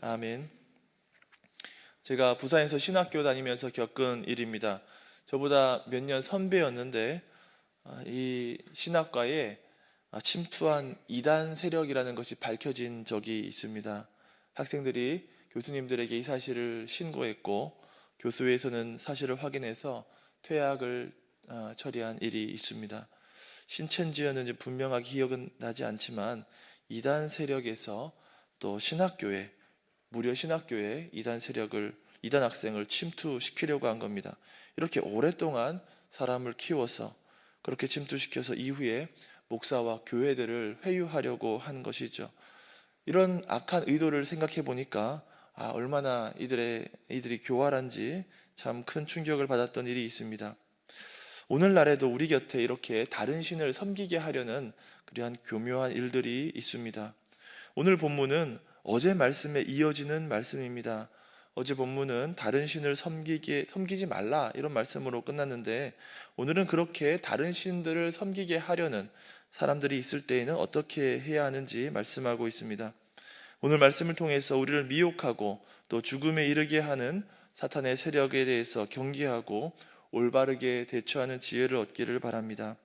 아멘. 제가 부산에서 신학교 다니면서 겪은 일입니다. 저보다 몇 년 선배였는데 이 신학과에 침투한 이단 세력이라는 것이 밝혀진 적이 있습니다. 학생들이 교수님들에게 이 사실을 신고했고 교수회에서는 사실을 확인해서 퇴학을 처리한 일이 있습니다. 신천지였는지 분명하게 기억은 나지 않지만 이단 세력에서 또 신학교에 무려 신학교에 이단 학생을 침투시키려고 한 겁니다. 이렇게 오랫동안 사람을 키워서 그렇게 침투시켜서 이후에 목사와 교회들을 회유하려고 한 것이죠. 이런 악한 의도를 생각해 보니까 얼마나 이들이 교활한지 참 큰 충격을 받았던 일이 있습니다. 오늘날에도 우리 곁에 이렇게 다른 신을 섬기게 하려는 그러한 교묘한 일들이 있습니다. 오늘 본문은 어제 말씀에 이어지는 말씀입니다. 어제 본문은 다른 신을 섬기지 말라 이런 말씀으로 끝났는데, 오늘은 그렇게 다른 신들을 섬기게 하려는 사람들이 있을 때에는 어떻게 해야 하는지 말씀하고 있습니다. 오늘 말씀을 통해서 우리를 미혹하고 또 죽음에 이르게 하는 사탄의 세력에 대해서 경계하고 올바르게 대처하는 지혜를 얻기를 바랍니다.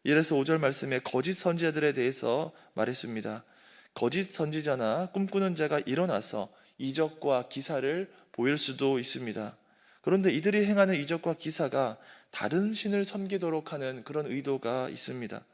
이래서 5절 말씀에 거짓 선지자들에 대해서 말했습니다. 거짓 선지자나 꿈꾸는 자가 일어나서 이적과 기사를 보일 수도 있습니다. 그런데 이들이 행하는 이적과 기사가 다른 신을 섬기도록 하는 그런 의도가 있습니다.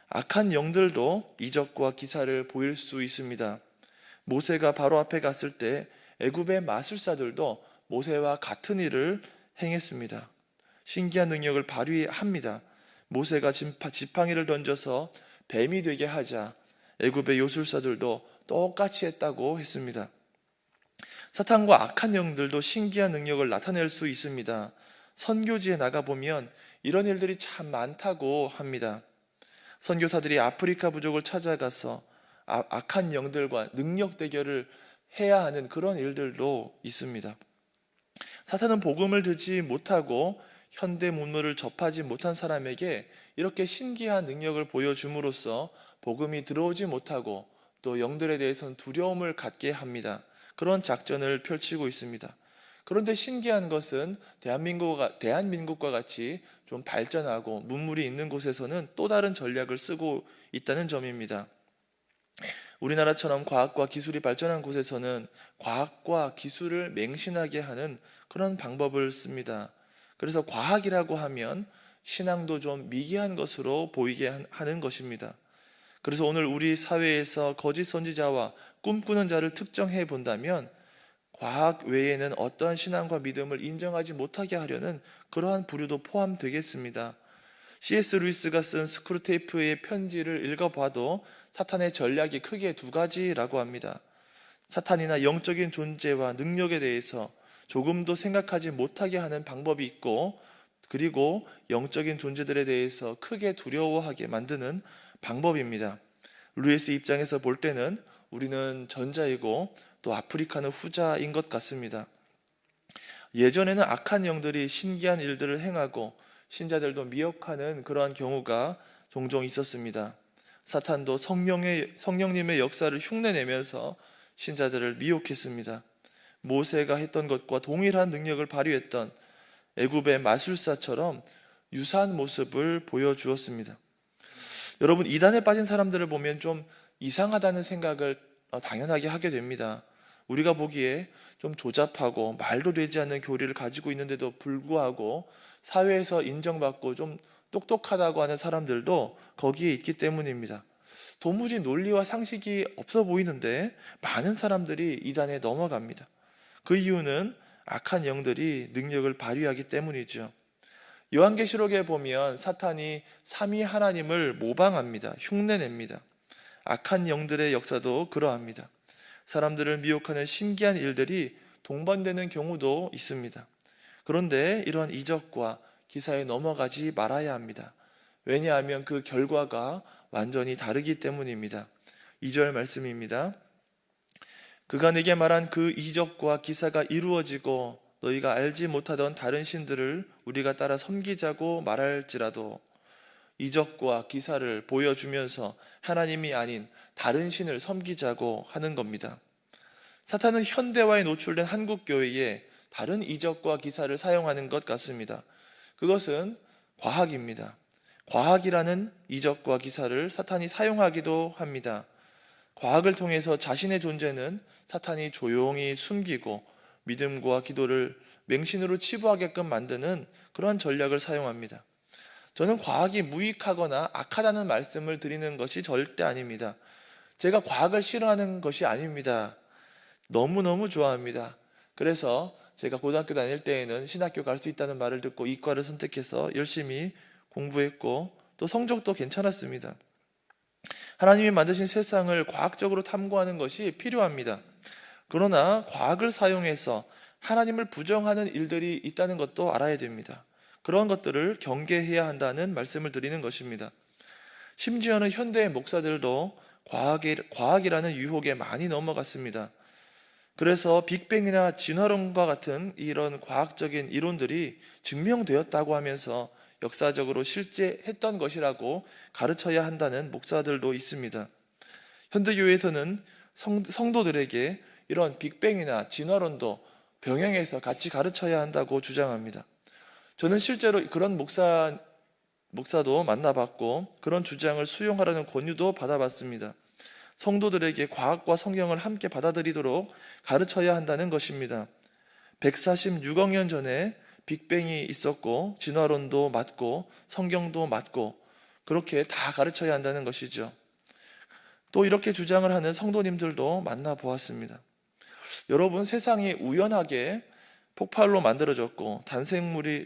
악한 영들도 이적과 기사를 보일 수 있습니다. 모세가 바로 앞에 갔을 때 애굽의 마술사들도 모세와 같은 일을 행했습니다. 신기한 능력을 발휘합니다. 모세가 지팡이를 던져서 뱀이 되게 하자 애굽의 요술사들도 똑같이 했다고 했습니다. 사탄과 악한 영들도 신기한 능력을 나타낼 수 있습니다. 선교지에 나가보면 이런 일들이 참 많다고 합니다. 선교사들이 아프리카 부족을 찾아가서 악한 영들과 능력 대결을 해야 하는 그런 일들도 있습니다. 사탄은 복음을 듣지 못하고 현대 문물을 접하지 못한 사람에게 이렇게 신기한 능력을 보여줌으로써 복음이 들어오지 못하고 또 영들에 대해서는 두려움을 갖게 합니다. 그런 작전을 펼치고 있습니다. 그런데 신기한 것은 대한민국과 같이 좀 발전하고 문물이 있는 곳에서는 또 다른 전략을 쓰고 있다는 점입니다. 우리나라처럼 과학과 기술이 발전한 곳에서는 과학과 기술을 맹신하게 하는 그런 방법을 씁니다. 그래서 과학이라고 하면 신앙도 좀 미개한 것으로 보이게 하는 것입니다. 그래서 오늘 우리 사회에서 거짓 선지자와 꿈꾸는 자를 특정해 본다면 과학 외에는 어떠한 신앙과 믿음을 인정하지 못하게 하려는 그러한 부류도 포함되겠습니다. C.S. 루이스가 쓴 스크루테이프의 편지를 읽어봐도 사탄의 전략이 크게 두 가지라고 합니다. 사탄이나 영적인 존재와 능력에 대해서 조금도 생각하지 못하게 하는 방법이 있고, 그리고 영적인 존재들에 대해서 크게 두려워하게 만드는 방법입니다. 루이스 입장에서 볼 때는 우리는 전자이고 또 아프리카는 후자인 것 같습니다. 예전에는 악한 영들이 신기한 일들을 행하고 신자들도 미혹하는 그러한 경우가 종종 있었습니다. 사탄도 성령님의 역사를 흉내내면서 신자들을 미혹했습니다. 모세가 했던 것과 동일한 능력을 발휘했던 애굽의 마술사처럼 유사한 모습을 보여주었습니다. 여러분, 이단에 빠진 사람들을 보면 좀 이상하다는 생각을 당연하게 하게 됩니다. 우리가 보기에 좀 조잡하고 말도 되지 않는 교리를 가지고 있는데도 불구하고 사회에서 인정받고 좀 똑똑하다고 하는 사람들도 거기에 있기 때문입니다. 도무지 논리와 상식이 없어 보이는데 많은 사람들이 이단에 넘어갑니다. 그 이유는 악한 영들이 능력을 발휘하기 때문이죠. 요한계시록에 보면 사탄이 삼위 하나님을 모방합니다. 흉내냅니다. 악한 영들의 역사도 그러합니다. 사람들을 미혹하는 신기한 일들이 동반되는 경우도 있습니다. 그런데 이러한 이적과 기사에 넘어가지 말아야 합니다. 왜냐하면 그 결과가 완전히 다르기 때문입니다. 2절 말씀입니다. 그가 내게 말한 그 이적과 기사가 이루어지고 너희가 알지 못하던 다른 신들을 우리가 따라 섬기자고 말할지라도, 이적과 기사를 보여주면서 하나님이 아닌 다른 신을 섬기자고 하는 겁니다. 사탄은 현대화에 노출된 한국 교회에 다른 이적과 기사를 사용하는 것 같습니다. 그것은 과학입니다. 과학이라는 이적과 기사를 사탄이 사용하기도 합니다. 과학을 통해서 자신의 존재는 사탄이 조용히 숨기고 믿음과 기도를 맹신으로 치부하게끔 만드는 그러한 전략을 사용합니다. 저는 과학이 무익하거나 악하다는 말씀을 드리는 것이 절대 아닙니다. 제가 과학을 싫어하는 것이 아닙니다. 너무너무 좋아합니다. 그래서 제가 고등학교 다닐 때에는 신학교 갈 수 있다는 말을 듣고 이과를 선택해서 열심히 공부했고 또 성적도 괜찮았습니다. 하나님이 만드신 세상을 과학적으로 탐구하는 것이 필요합니다. 그러나 과학을 사용해서 하나님을 부정하는 일들이 있다는 것도 알아야 됩니다. 그런 것들을 경계해야 한다는 말씀을 드리는 것입니다. 심지어는 현대의 목사들도 과학이라는 유혹에 많이 넘어갔습니다. 그래서 빅뱅이나 진화론과 같은 이런 과학적인 이론들이 증명되었다고 하면서 역사적으로 실제 했던 것이라고 가르쳐야 한다는 목사들도 있습니다. 현대교회에서는 성도들에게 이런 빅뱅이나 진화론도 병행해서 같이 가르쳐야 한다고 주장합니다. 저는 실제로 그런 목사도 만나봤고 그런 주장을 수용하라는 권유도 받아봤습니다. 성도들에게 과학과 성경을 함께 받아들이도록 가르쳐야 한다는 것입니다. 146억 년 전에 빅뱅이 있었고 진화론도 맞고 성경도 맞고 그렇게 다 가르쳐야 한다는 것이죠. 또 이렇게 주장을 하는 성도님들도 만나보았습니다. 여러분, 세상이 우연하게 폭발로 만들어졌고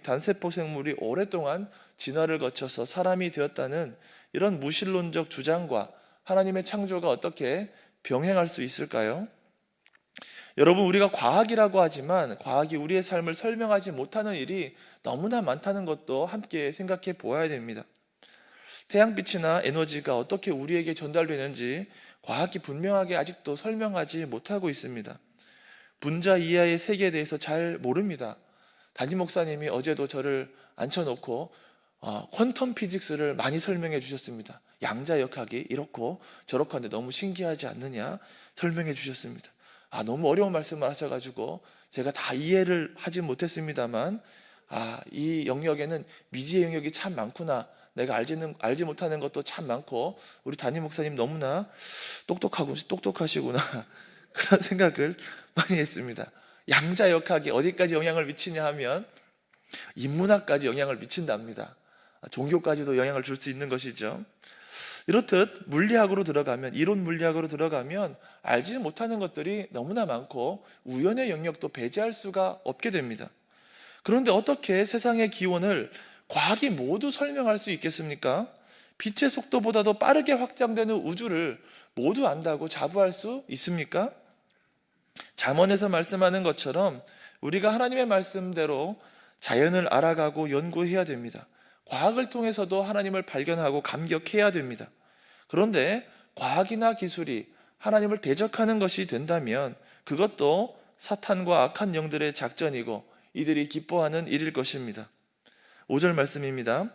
단세포 생물이 오랫동안 진화를 거쳐서 사람이 되었다는 이런 무신론적 주장과 하나님의 창조가 어떻게 병행할 수 있을까요? 여러분, 우리가 과학이라고 하지만 과학이 우리의 삶을 설명하지 못하는 일이 너무나 많다는 것도 함께 생각해 보아야 됩니다. 태양빛이나 에너지가 어떻게 우리에게 전달되는지 과학이 분명하게 아직도 설명하지 못하고 있습니다. 분자 이하의 세계에 대해서 잘 모릅니다. 담임 목사님이 어제도 저를 앉혀놓고 퀀텀 피직스를 많이 설명해 주셨습니다. 양자역학이 이렇고 저렇고 한데 너무 신기하지 않느냐 설명해 주셨습니다. 너무 어려운 말씀을 하셔가지고 제가 다 이해를 하지 못했습니다만 이 영역에는 미지의 영역이 참 많구나, 내가 알지 못하는 것도 참 많고 우리 담임 목사님 너무나 똑똑하시구나 그런 생각을 많이 했습니다. 양자역학이 어디까지 영향을 미치냐 하면 인문학까지 영향을 미친답니다. 종교까지도 영향을 줄 수 있는 것이죠. 이렇듯 이론 물리학으로 들어가면 알지 못하는 것들이 너무나 많고 우연의 영역도 배제할 수가 없게 됩니다. 그런데 어떻게 세상의 기원을 과학이 모두 설명할 수 있겠습니까? 빛의 속도보다도 빠르게 확장되는 우주를 모두 안다고 자부할 수 있습니까? 잠언에서 말씀하는 것처럼 우리가 하나님의 말씀대로 자연을 알아가고 연구해야 됩니다. 과학을 통해서도 하나님을 발견하고 감격해야 됩니다. 그런데 과학이나 기술이 하나님을 대적하는 것이 된다면 그것도 사탄과 악한 영들의 작전이고 이들이 기뻐하는 일일 것입니다. 5절 말씀입니다.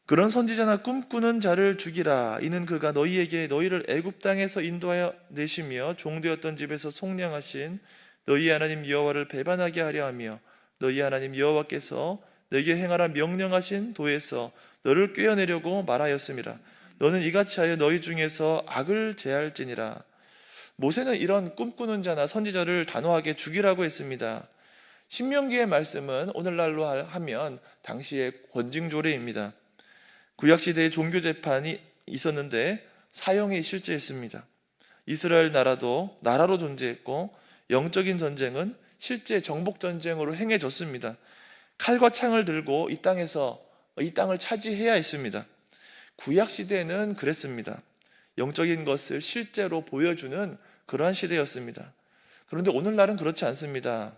그런 선지자나 꿈꾸는 자를 죽이라. 이는 그가 너희를 애굽 땅에서 인도하여 내시며 종되었던 집에서 속량하신 너희 하나님 여호와를 배반하게 하려 하며 너희 하나님 여호와께서 너희에게 행하라 명령하신 도에서 너를 꿰어내려고 말하였음이라. 너는 이같이 하여 너희 중에서 악을 제할지니라. 모세는 이런 꿈꾸는 자나 선지자를 단호하게 죽이라고 했습니다. 신명기의 말씀은 오늘날로 하면 당시의 권징조례입니다. 구약시대에 종교재판이 있었는데 사형이 실제했습니다. 이스라엘 나라도 나라로 존재했고 영적인 전쟁은 실제 정복전쟁으로 행해졌습니다. 칼과 창을 들고 이 땅을 차지해야 했습니다. 구약시대에는 그랬습니다. 영적인 것을 실제로 보여주는 그러한 시대였습니다. 그런데 오늘날은 그렇지 않습니다.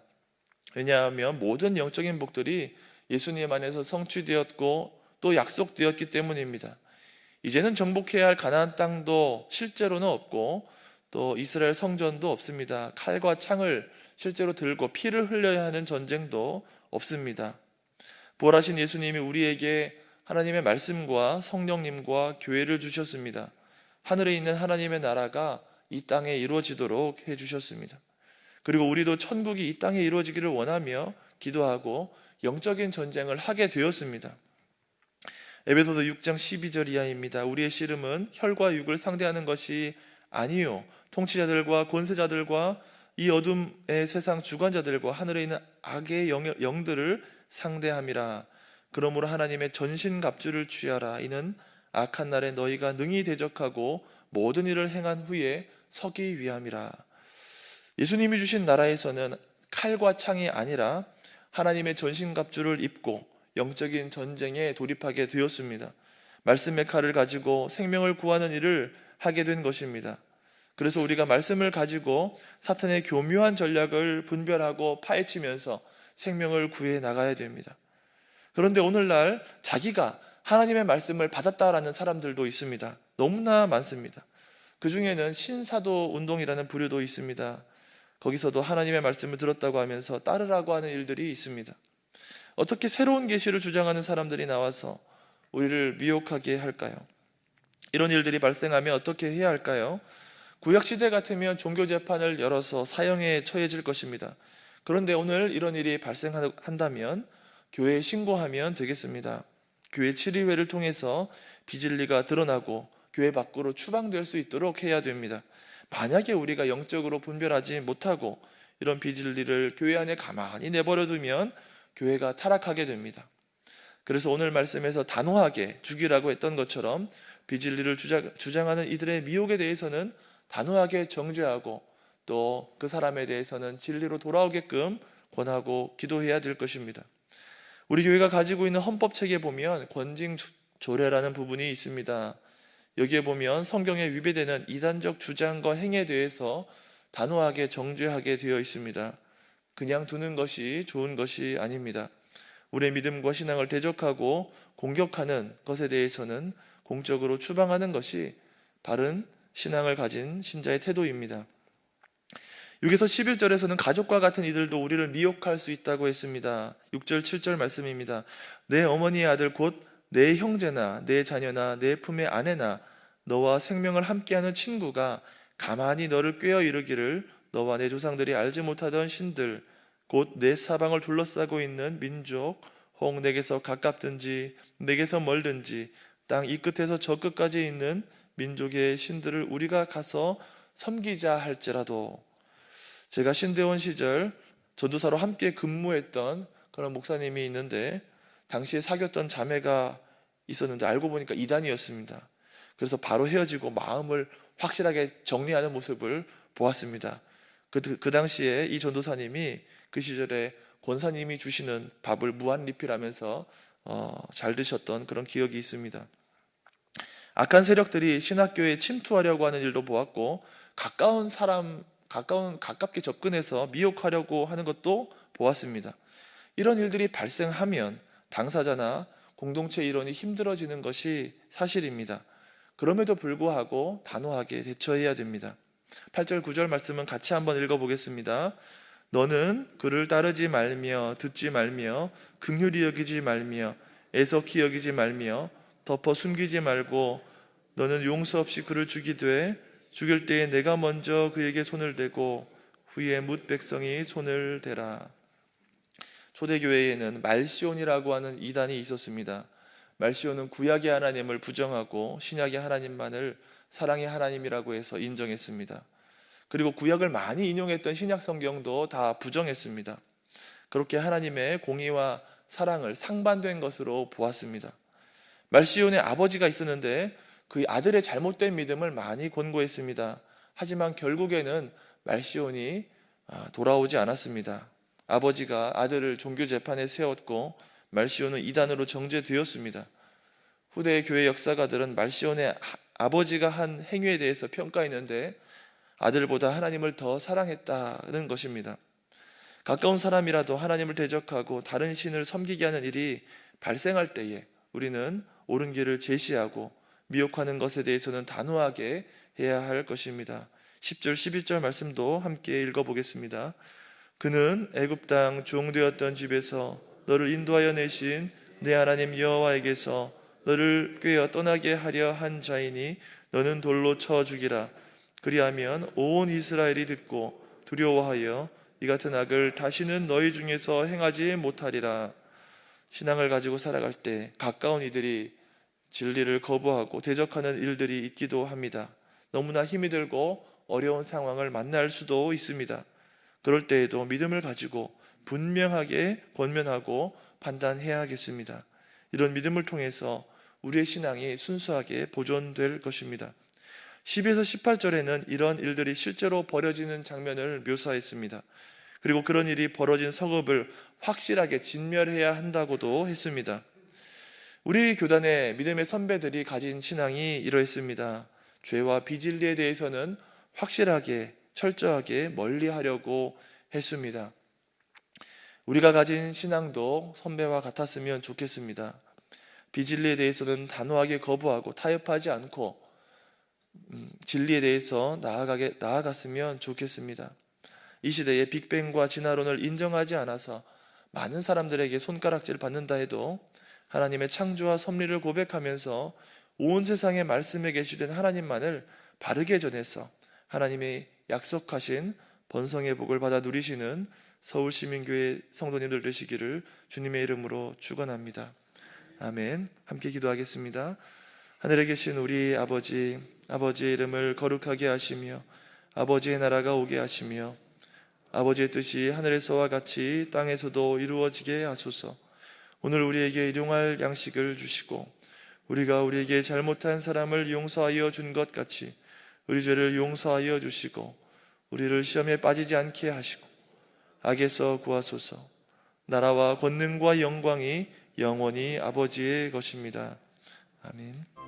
왜냐하면 모든 영적인 복들이 예수님 안에서 성취되었고 또 약속되었기 때문입니다. 이제는 정복해야 할 가나안 땅도 실제로는 없고 또 이스라엘 성전도 없습니다. 칼과 창을 실제로 들고 피를 흘려야 하는 전쟁도 없습니다. 부활하신 예수님이 우리에게 하나님의 말씀과 성령님과 교회를 주셨습니다. 하늘에 있는 하나님의 나라가 이 땅에 이루어지도록 해주셨습니다. 그리고 우리도 천국이 이 땅에 이루어지기를 원하며 기도하고 영적인 전쟁을 하게 되었습니다. 에베소서 6장 12절 이하입니다. 우리의 씨름은 혈과 육을 상대하는 것이 아니요 통치자들과 권세자들과 이 어둠의 세상 주관자들과 하늘에 있는 악의 영들을 상대함이라. 그러므로 하나님의 전신갑주를 취하라. 이는 악한 날에 너희가 능히 대적하고 모든 일을 행한 후에 서기 위함이라. 예수님이 주신 나라에서는 칼과 창이 아니라 하나님의 전신갑주를 입고 영적인 전쟁에 돌입하게 되었습니다. 말씀의 칼을 가지고 생명을 구하는 일을 하게 된 것입니다. 그래서 우리가 말씀을 가지고 사탄의 교묘한 전략을 분별하고 파헤치면서 생명을 구해 나가야 됩니다. 그런데 오늘날 자기가 하나님의 말씀을 받았다라는 사람들도 있습니다. 너무나 많습니다. 그 중에는 신사도 운동이라는 부류도 있습니다. 거기서도 하나님의 말씀을 들었다고 하면서 따르라고 하는 일들이 있습니다. 어떻게 새로운 계시를 주장하는 사람들이 나와서 우리를 미혹하게 할까요? 이런 일들이 발생하면 어떻게 해야 할까요? 구약시대 같으면 종교재판을 열어서 사형에 처해질 것입니다. 그런데 오늘 이런 일이 발생한다면 교회에 신고하면 되겠습니다. 교회 치리회를 통해서 비진리가 드러나고 교회 밖으로 추방될 수 있도록 해야 됩니다. 만약에 우리가 영적으로 분별하지 못하고 이런 비진리를 교회 안에 가만히 내버려 두면 교회가 타락하게 됩니다. 그래서 오늘 말씀에서 단호하게 죽이라고 했던 것처럼 비진리를 주장하는 이들의 미혹에 대해서는 단호하게 정죄하고 또 그 사람에 대해서는 진리로 돌아오게끔 권하고 기도해야 될 것입니다. 우리 교회가 가지고 있는 헌법책에 보면 권징조례라는 부분이 있습니다. 여기에 보면 성경에 위배되는 이단적 주장과 행위에 대해서 단호하게 정죄하게 되어 있습니다. 그냥 두는 것이 좋은 것이 아닙니다. 우리의 믿음과 신앙을 대적하고 공격하는 것에 대해서는 공적으로 추방하는 것이 바른 신앙을 가진 신자의 태도입니다. 6에서 11절에서는 가족과 같은 이들도 우리를 미혹할 수 있다고 했습니다. 6절 7절 말씀입니다. 내 어머니의 아들 곧 내 형제나 내 자녀나 내 품의 아내나 너와 생명을 함께하는 친구가 가만히 너를 꾀어 이르기를 너와 내 조상들이 알지 못하던 신들 곧 내 사방을 둘러싸고 있는 민족 혹 내게서 가깝든지 내게서 멀든지 땅 이 끝에서 저 끝까지 있는 민족의 신들을 우리가 가서 섬기자 할지라도. 제가 신대원 시절 전도사로 함께 근무했던 그런 목사님이 있는데 당시에 사귀었던 자매가 있었는데 알고 보니까 이단이었습니다. 그래서 바로 헤어지고 마음을 확실하게 정리하는 모습을 보았습니다. 그 당시에 이 전도사님이 그 시절에 권사님이 주시는 밥을 무한 리필하면서 잘 드셨던 그런 기억이 있습니다. 악한 세력들이 신학교에 침투하려고 하는 일도 보았고 가깝게 접근해서 미혹하려고 하는 것도 보았습니다. 이런 일들이 발생하면 당사자나 공동체 일원이 힘들어지는 것이 사실입니다. 그럼에도 불구하고 단호하게 대처해야 됩니다. 8절 9절 말씀은 같이 한번 읽어보겠습니다. 너는 그를 따르지 말며 듣지 말며 긍휼히 여기지 말며 애석히 여기지 말며 덮어 숨기지 말고 너는 용서 없이 그를 죽이되 죽일 때에 내가 먼저 그에게 손을 대고 후에 뭇 백성이 손을 대라. 초대교회에는 말시온이라고 하는 이단이 있었습니다. 말시온은 구약의 하나님을 부정하고 신약의 하나님만을 사랑의 하나님이라고 해서 인정했습니다. 그리고 구약을 많이 인용했던 신약 성경도 다 부정했습니다. 그렇게 하나님의 공의와 사랑을 상반된 것으로 보았습니다. 말시온의 아버지가 있었는데 그 아들의 잘못된 믿음을 많이 권고했습니다. 하지만 결국에는 말시온이 돌아오지 않았습니다. 아버지가 아들을 종교 재판에 세웠고 말시온은 이단으로 정죄되었습니다. 후대의 교회 역사가들은 말시온의 아버지가 한 행위에 대해서 평가했는데 아들보다 하나님을 더 사랑했다는 것입니다. 가까운 사람이라도 하나님을 대적하고 다른 신을 섬기게 하는 일이 발생할 때에 우리는 옳은 길을 제시하고 미혹하는 것에 대해서는 단호하게 해야 할 것입니다. 10절 11절 말씀도 함께 읽어보겠습니다. 그는 애굽 땅 종되었던 집에서 너를 인도하여 내신 내 하나님 여호와에게서 너를 꾀어 떠나게 하려 한 자이니 너는 돌로 쳐 죽이라. 그리하면 온 이스라엘이 듣고 두려워하여 이 같은 악을 다시는 너희 중에서 행하지 못하리라. 신앙을 가지고 살아갈 때 가까운 이들이 진리를 거부하고 대적하는 일들이 있기도 합니다. 너무나 힘이 들고 어려운 상황을 만날 수도 있습니다. 그럴 때에도 믿음을 가지고 분명하게 권면하고 판단해야겠습니다. 이런 믿음을 통해서 우리의 신앙이 순수하게 보존될 것입니다. 10에서 18절에는 이런 일들이 실제로 벌어지는 장면을 묘사했습니다. 그리고 그런 일이 벌어진 성읍을 확실하게 진멸해야 한다고도 했습니다. 우리 교단의 믿음의 선배들이 가진 신앙이 이러했습니다. 죄와 비진리에 대해서는 확실하게 철저하게 멀리하려고 했습니다. 우리가 가진 신앙도 선배와 같았으면 좋겠습니다. 비진리에 대해서는 단호하게 거부하고 타협하지 않고 진리에 대해서 나아갔으면 좋겠습니다. 이 시대에 빅뱅과 진화론을 인정하지 않아서 많은 사람들에게 손가락질 받는다 해도 하나님의 창조와 섭리를 고백하면서 온 세상에 말씀에 계시된 하나님만을 바르게 전해서 하나님의 약속하신 번성의 복을 받아 누리시는 서울시민교회 성도님들 되시기를 주님의 이름으로 축원합니다. 아멘. 함께 기도하겠습니다. 하늘에 계신 우리 아버지, 아버지의 이름을 거룩하게 하시며 아버지의 나라가 오게 하시며 아버지의 뜻이 하늘에서와 같이 땅에서도 이루어지게 하소서. 오늘 우리에게 일용할 양식을 주시고 우리가 우리에게 잘못한 사람을 용서하여 준 것 같이 우리 죄를 용서하여 주시고 우리를 시험에 빠지지 않게 하시고 악에서 구하소서. 나라와 권능과 영광이 영원히 아버지의 것입니다. 아멘.